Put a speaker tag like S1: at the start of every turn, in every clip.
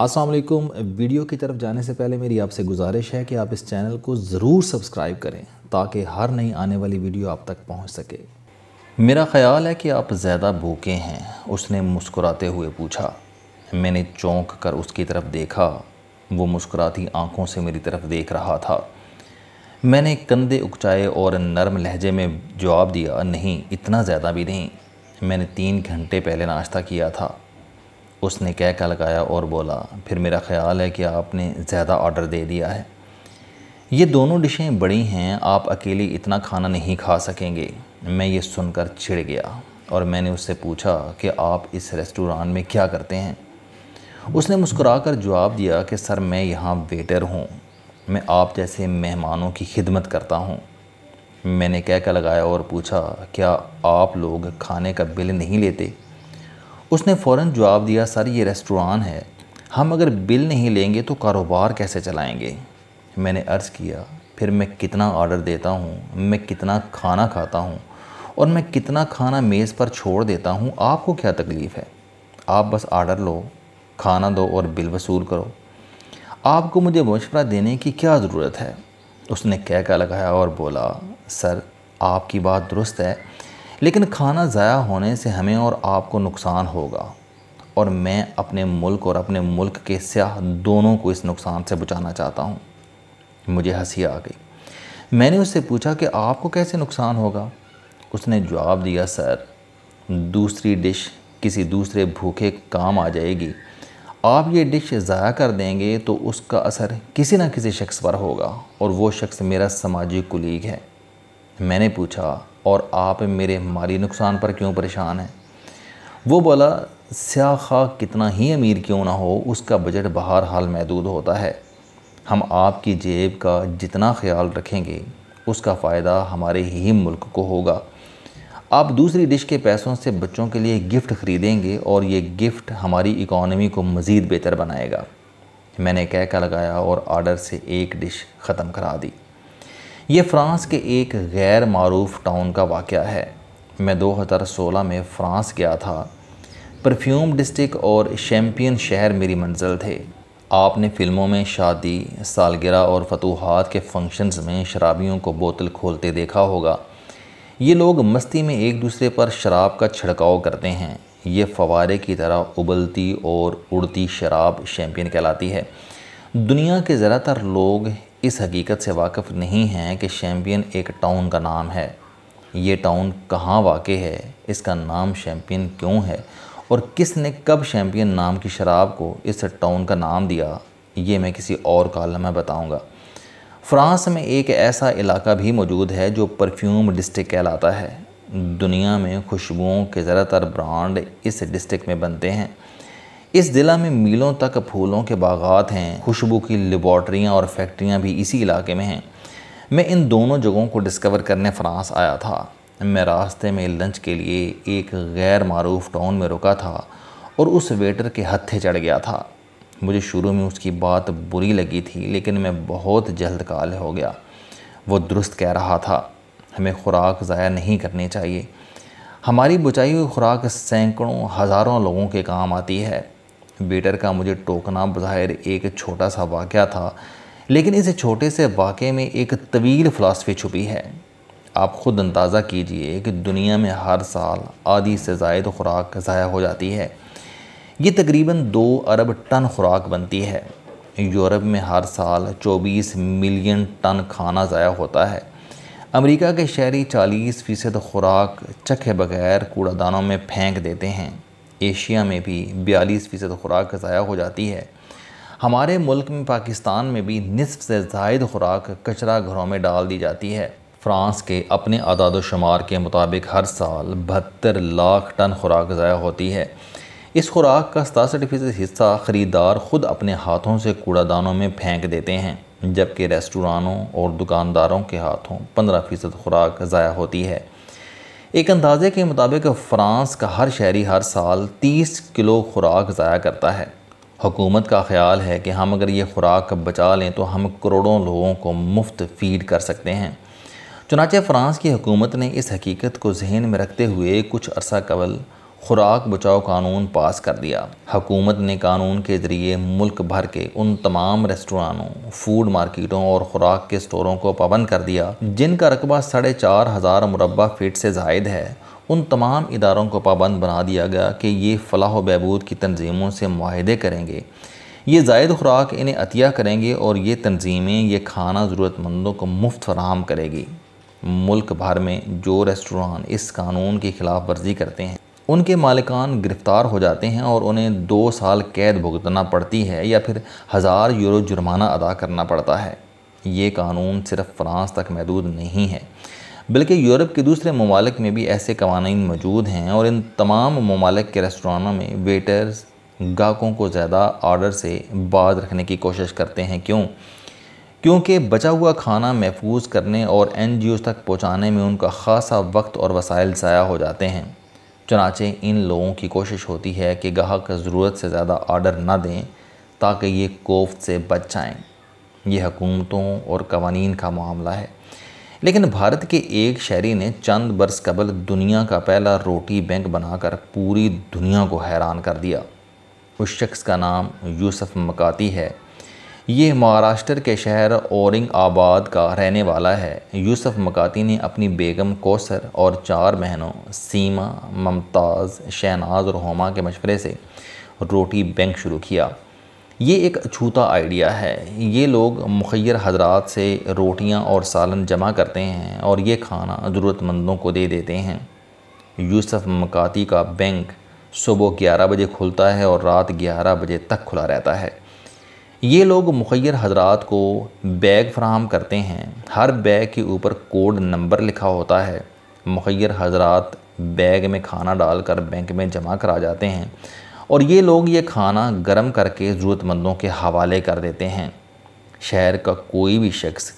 S1: السلام علیکم۔ ویڈیو کی طرف جانے سے پہلے میری آپ سے گزارش ہے کہ آپ اس چینل کو ضرور سبسکرائب کریں تاکہ ہر نئی آنے والی ویڈیو آپ تک پہنچ سکے۔ میرا خیال ہے کہ آپ زیادہ بھوکے ہیں، اس نے مسکراتے ہوئے پوچھا۔ میں نے چونک کر اس کی طرف دیکھا، وہ مسکراتی آنکھوں سے میری طرف دیکھ رہا تھا۔ میں نے کندھے اکچائے اور نرم لہجے میں جواب دیا، نہیں، اتنا زیادہ بھی نہیں، میں نے 3 گھنٹے پہلے ناشتہ کیا تھا۔ اس نے کہہ لگایا اور بولا، پھر میرا خیال ہے کہ آپ نے زیادہ آرڈر دے دیا ہے۔ یہ دونوں ڈشیں بڑی ہیں، آپ اکیلے اتنا کھانا نہیں کھا سکیں گے۔ میں یہ سن کر چڑ گیا اور میں نے اس سے پوچھا کہ آپ اس ریسٹوران میں کیا کرتے ہیں؟ اس نے مسکرا کر جواب دیا کہ سر، میں یہاں ویٹر ہوں، میں آپ جیسے مہمانوں کی خدمت کرتا ہوں۔ میں نے کہہ لگایا اور پوچھا، کیا آپ لوگ کھانے کا بل نہیں لیتے؟ اس نے فوراً جواب دیا، سر، یہ ریسٹوران ہے، ہم اگر بل نہیں لیں گے تو کاروبار کیسے چلائیں گے؟ میں نے عرض کیا، پھر میں کتنا آرڈر دیتا ہوں، میں کتنا کھانا کھاتا ہوں اور میں کتنا کھانا میز پر چھوڑ دیتا ہوں، آپ کو کیا تکلیف ہے؟ آپ بس آرڈر لو، کھانا دو اور بل وصول کرو، آپ کو مجھے مشورہ دینے کی کیا ضرورت ہے؟ اس نے کہہ لگایا اور بولا، سر، آپ کی بات درست ہے، لیکن کھانا ضائع ہونے سے ہمیں اور آپ کو نقصان ہوگا، اور میں اپنے ملک اور اپنے ملک کے سیاح دونوں کو اس نقصان سے بچانا چاہتا ہوں۔ مجھے ہنسی آ گئی۔ میں نے اس سے پوچھا کہ آپ کو کیسے نقصان ہوگا؟ اس نے جواب دیا، سر، دوسری ڈش کسی دوسرے بھوکے کام آ جائے گی، آپ یہ ڈش ضائع کر دیں گے تو اس کا اثر کسی نہ کسی شخص پر ہوگا، اور وہ شخص میرا سماجی کولیگ ہے۔ میں نے پوچھا، اور آپ میرے مالی نقصان پر کیوں پریشان ہیں؟ وہ بولا، سیاہ خواہ کتنا ہی امیر کیوں نہ ہو، اس کا بجٹ بہرحال محدود ہوتا ہے، ہم آپ کی جیب کا جتنا خیال رکھیں گے اس کا فائدہ ہمارے ہی ملک کو ہوگا۔ آپ دوسری ڈش کے پیسوں سے بچوں کے لیے گفٹ خریدیں گے اور یہ گفٹ ہماری اکانومی کو مزید بہتر بنائے گا۔ میں نے کہہ لگایا اور آرڈر سے ایک ڈش ختم کرا دی۔ یہ فرانس کے ایک غیر معروف ٹاؤن کا واقعہ ہے۔ میں 2016 میں فرانس گیا تھا۔ پرفیوم ڈسٹرکٹ اور شیمپین شہر میری منزل تھے۔ آپ نے فلموں میں شادی، سالگرہ اور فتوحات کے فنکشنز میں شرابیوں کو بوتل کھولتے دیکھا ہوگا۔ یہ لوگ مستی میں ایک دوسرے پر شراب کا چھڑکاؤ کرتے ہیں۔ یہ فوارے کی طرح ابلتی اور اڑتی شراب شیمپین کہلاتی ہے۔ دنیا کے زیادہ تر لوگ اس حقیقت سے واقف نہیں ہیں کہ شیمپین ایک ٹاؤن کا نام ہے۔ یہ ٹاؤن کہاں واقع ہے، اس کا نام شیمپین کیوں ہے، اور کس نے کب شیمپین نام کی شراب کو اس ٹاؤن کا نام دیا، یہ میں کسی اور کالم میں بتاؤں گا۔ فرانس میں ایک ایسا علاقہ بھی موجود ہے جو پرفیوم ڈسٹرکٹ کہلاتا ہے۔ دنیا میں خوشبوؤں کے زیادہ تر برانڈ اس ڈسٹرکٹ میں بنتے ہیں۔ اس ضلع میں میلوں تک پھولوں کے باغات ہیں، خوشبو کی لیبارٹریاں اور فیکٹریاں بھی اسی علاقے میں ہیں۔ میں ان دونوں جگہوں کو ڈسکور کرنے فرانس آیا تھا۔ میں راستے میں لنچ کے لیے ایک غیر معروف ٹاؤن میں رکا تھا اور اس ویٹر کے ہتھے چڑھ گیا تھا۔ مجھے شروع میں اس کی بات بری لگی تھی، لیکن میں بہت جلد قائل ہو گیا۔ وہ درست کہہ رہا تھا، ہمیں خوراک ضائع نہیں کرنی چاہیے۔ ہماری بچائی ہوئی خوراک سینکڑوں ہزاروں لوگوں کے کام آتی ہے۔ ویٹر کا مجھے ٹوکنا بظاہر ایک چھوٹا سا واقعہ تھا، لیکن اس چھوٹے سے واقعے میں ایک طویل فلسفی چھپی ہے۔ آپ خود اندازہ کیجئے کہ دنیا میں ہر سال آدھی سے زائد خوراک ضائع ہو جاتی ہے۔ یہ تقریباً 2 ارب ٹن خوراک بنتی ہے۔ یورپ میں ہر سال 24 ملین ٹن کھانا ضائع ہوتا ہے۔ امریکہ کے شہری 40% خوراک چکھے بغیر کوڑا دانوں میں پھینک دیتے ہیں۔ ایشیا میں بھی 42% خوراک ضائع ہو جاتی ہے۔ ہمارے ملک میں پاکستان میں بھی نصف سے زائد خوراک کچرا گھروں میں ڈال دی جاتی ہے۔ فرانس کے اپنے اعداد و شمار کے مطابق ہر سال 72 لاکھ ٹن خوراک ضائع ہوتی ہے۔ اس خوراک کا 67% حصہ خریدار خود اپنے ہاتھوں سے کوڑا دانوں میں پھینک دیتے ہیں، جبکہ ریسٹورانوں اور دکانداروں کے ہاتھوں 15% خوراک ضائع ہوتی ہے۔ ایک اندازے کے مطابق فرانس کا ہر شہری ہر سال 30 کلو خوراک ضائع کرتا ہے۔ حکومت کا خیال ہے کہ ہم اگر یہ خوراک بچا لیں تو ہم کروڑوں لوگوں کو مفت فیڈ کر سکتے ہیں۔ چنانچہ فرانس کی حکومت نے اس حقیقت کو ذہن میں رکھتے ہوئے کچھ عرصہ قبل خوراک بچاؤ قانون پاس کر دیا۔ حکومت نے قانون کے ذریعے ملک بھر کے ان تمام ریسٹورانوں، فوڈ مارکیٹوں اور خوراک کے سٹوروں کو پابند کر دیا جن کا رقبہ 4,500 مربع فٹ سے زائد ہے۔ ان تمام اداروں کو پابند بنا دیا گیا کہ یہ فلاح و بہبود کی تنظیموں سے معاہدے کریں گے، یہ زائد خوراک انہیں عطیہ کریں گے اور یہ تنظیمیں یہ کھانا ضرورت مندوں کو مفت فراہم کرے گی۔ ملک بھر میں جو ریسٹوران اس قانون کی خلاف ورزی کرتے ہیں ان کے مالکان گرفتار ہو جاتے ہیں اور انہیں 2 سال قید بھگتنا پڑتی ہے یا پھر 1000 یورو جرمانہ ادا کرنا پڑتا ہے۔ یہ قانون صرف فرانس تک محدود نہیں ہے بلکہ یورپ کے دوسرے ممالک میں بھی ایسے قوانین موجود ہیں، اور ان تمام ممالک کے ریسٹورانوں میں ویٹرز گاہکوں کو زیادہ آرڈر سے باز رکھنے کی کوشش کرتے ہیں۔ کیونکہ بچا ہوا کھانا محفوظ کرنے اور NGOs تک پہنچانے میں ان کا خاصا وقت اور وسائل ضائع ہو جاتے ہیں۔ چنانچہ ان لوگوں کی کوشش ہوتی ہے کہ گاہک ضرورت سے زیادہ آرڈر نہ دیں تاکہ یہ کوفت سے بچ جائیں۔ یہ حکومتوں اور قوانین کا معاملہ ہے، لیکن بھارت کے ایک شہری نے چند برس قبل دنیا کا پہلا روٹی بینک بنا کر پوری دنیا کو حیران کر دیا۔ اس شخص کا نام یوسف مکاتی ہے۔ یہ مہاراشٹر کے شہر اورنگ آباد کا رہنے والا ہے۔ یوسف مکاتی نے اپنی بیگم کوثر اور 4 بہنوں سیما، ممتاز، شہناز اور ہما کے مشورے سے روٹی بینک شروع کیا۔ یہ ایک اچھوتا آئیڈیا ہے۔ یہ لوگ مخیر حضرات سے روٹیاں اور سالن جمع کرتے ہیں اور یہ کھانا ضرورت مندوں کو دے دیتے ہیں۔ یوسف مکاتی کا بینک صبح 11 بجے کھلتا ہے اور رات 11 بجے تک کھلا رہتا ہے۔ یہ لوگ مخیر حضرات کو بیگ فراہم کرتے ہیں۔ ہر بیگ کے اوپر کوڈ نمبر لکھا ہوتا ہے۔ مخیر حضرات بیگ میں کھانا ڈال کر بینک میں جمع کرا جاتے ہیں اور یہ لوگ یہ کھانا گرم کر کے ضرورت مندوں کے حوالے کر دیتے ہیں۔ شہر کا کوئی بھی شخص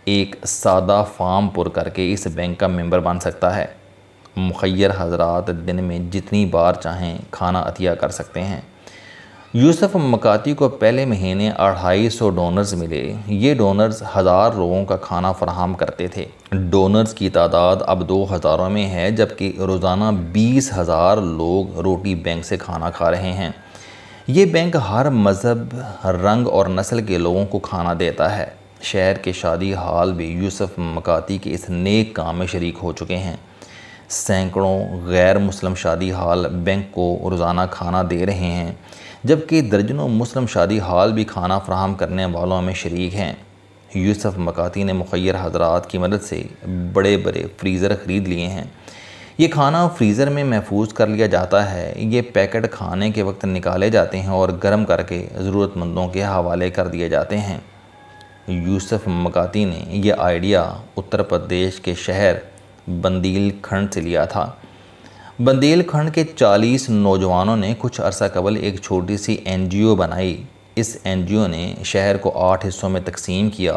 S1: ایک سادہ فارم پر کر کے اس بینک کا ممبر بن سکتا ہے۔ مخیر حضرات دن میں جتنی بار چاہیں کھانا عطیہ کر سکتے ہیں۔ یوسف مکاتی کو پہلے مہینے 250 ڈونرز ملے۔ یہ ڈونرز 1000 لوگوں کا کھانا فراہم کرتے تھے۔ ڈونرز کی تعداد اب 2000 میں ہے، جبکہ روزانہ 20,000 لوگ روٹی بینک سے کھانا کھا رہے ہیں۔ یہ بینک ہر مذہب، رنگ اور نسل کے لوگوں کو کھانا دیتا ہے۔ شہر کے شادی ہال بھی یوسف مکاتی کے اس نیک کام میں شریک ہو چکے ہیں۔ سینکڑوں غیر مسلم شادی ہال بینک کو روزانہ کھانا دے رہے ہیں، جبکہ درجنوں مسلم شادی ہال بھی کھانا فراہم کرنے والوں میں شریک ہیں۔ یوسف مکاتی نے مخیر حضرات کی مدد سے بڑے بڑے فریزر خرید لیے ہیں۔ یہ کھانا فریزر میں محفوظ کر لیا جاتا ہے۔ یہ پیکٹ کھانے کے وقت نکالے جاتے ہیں اور گرم کر کے ضرورت مندوں کے حوالے کر دیے جاتے ہیں۔ یوسف مکاتی نے یہ آئیڈیا اتر پردیش کے شہر بندیل کھنڈ سے لیا تھا۔ بندیل کھنڈ کے 40 نوجوانوں نے کچھ عرصہ قبل ایک چھوٹی سی NGO بنائی۔ اس NGO نے شہر کو 8 حصوں میں تقسیم کیا،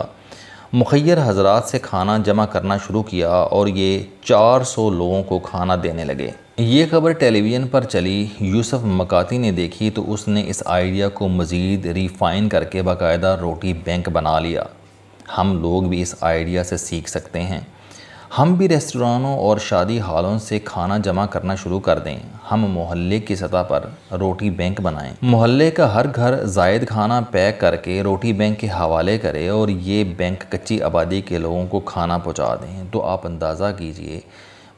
S1: مخیر حضرات سے کھانا جمع کرنا شروع کیا اور یہ 400 لوگوں کو کھانا دینے لگے۔ یہ خبر ٹیلی ویژن پر چلی۔ یوسف مکاتی نے دیکھی تو اس نے اس آئیڈیا کو مزید ریفائن کر کے باقاعدہ روٹی بینک بنا لیا۔ ہم لوگ بھی اس آئیڈیا سے سیکھ سکتے ہیں۔ ہم بھی ریسٹورانوں اور شادی ہالوں سے کھانا جمع کرنا شروع کر دیں۔ ہم محلے کی سطح پر روٹی بینک بنائیں۔ محلے کا ہر گھر زائد کھانا پیک کر کے روٹی بینک کے حوالے کرے اور یہ بینک کچی آبادی کے لوگوں کو کھانا پہنچا دیں تو آپ اندازہ کیجئے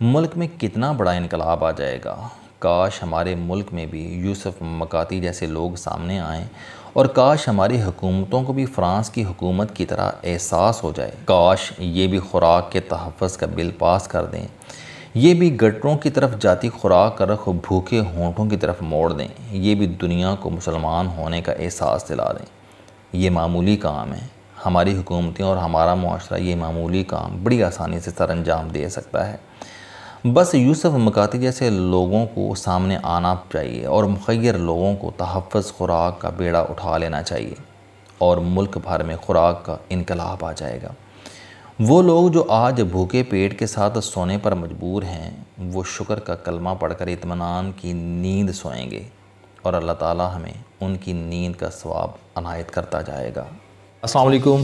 S1: ملک میں کتنا بڑا انقلاب آ جائے گا۔ کاش ہمارے ملک میں بھی یوسف مکاتی جیسے لوگ سامنے آئیں اور کاش ہماری حکومتوں کو بھی فرانس کی حکومت کی طرح احساس ہو جائے۔ کاش یہ بھی خوراک کے تحفظ کا بل پاس کر دیں۔ یہ بھی گٹروں کی طرف جاتی خوراک کا رخ بھوکے ہونٹوں کی طرف موڑ دیں۔ یہ بھی دنیا کو مسلمان ہونے کا احساس دلا دیں۔ یہ معمولی کام ہے۔ ہماری حکومتیں اور ہمارا معاشرہ یہ معمولی کام بڑی آسانی سے سر انجام دے سکتا ہے۔ بس یوسف مکاتی جیسے لوگوں کو سامنے آنا چاہیے اور مخیر لوگوں کو تحفظ خوراک کا بیڑا اٹھا لینا چاہیے اور ملک بھر میں خوراک کا انقلاب آ جائے گا۔ وہ لوگ جو آج بھوکے پیٹ کے ساتھ سونے پر مجبور ہیں وہ شکر کا کلمہ پڑھ کر اطمینان کی نیند سوئیں گے اور اللہ تعالی ہمیں ان کی نیند کا ثواب عنایت کرتا جائے گا۔ السلام علیکم۔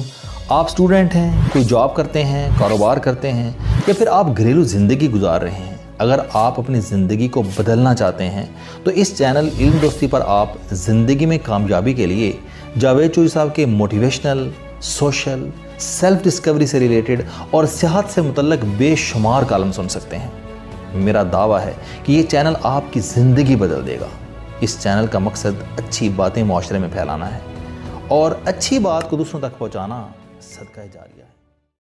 S1: آپ سٹوڈنٹ ہیں، کوئی جاب کرتے ہیں، کاروبار کرتے ہیں یا پھر آپ گھریلو زندگی گزار رہے ہیں اگر آپ اپنی زندگی کو بدلنا چاہتے ہیں تو اس چینل علم دوستی پر آپ زندگی میں کامیابی کے لیے جاوید چوہی صاحب کے موٹیویشنل، سوشل، سیلف ڈسکوری سے ریلیٹڈ اور صحت سے متعلق بے شمار کالم سن سکتے ہیں۔ میرا دعویٰ ہے کہ یہ چینل آپ کی زندگی بدل دے گا۔ اس چینل کا مقصد اچھی باتیں معاشرے میں پھیلانا ہے اور اچھی بات کو دوسروں تک پہنچانا صدقہ جاریہ ہے۔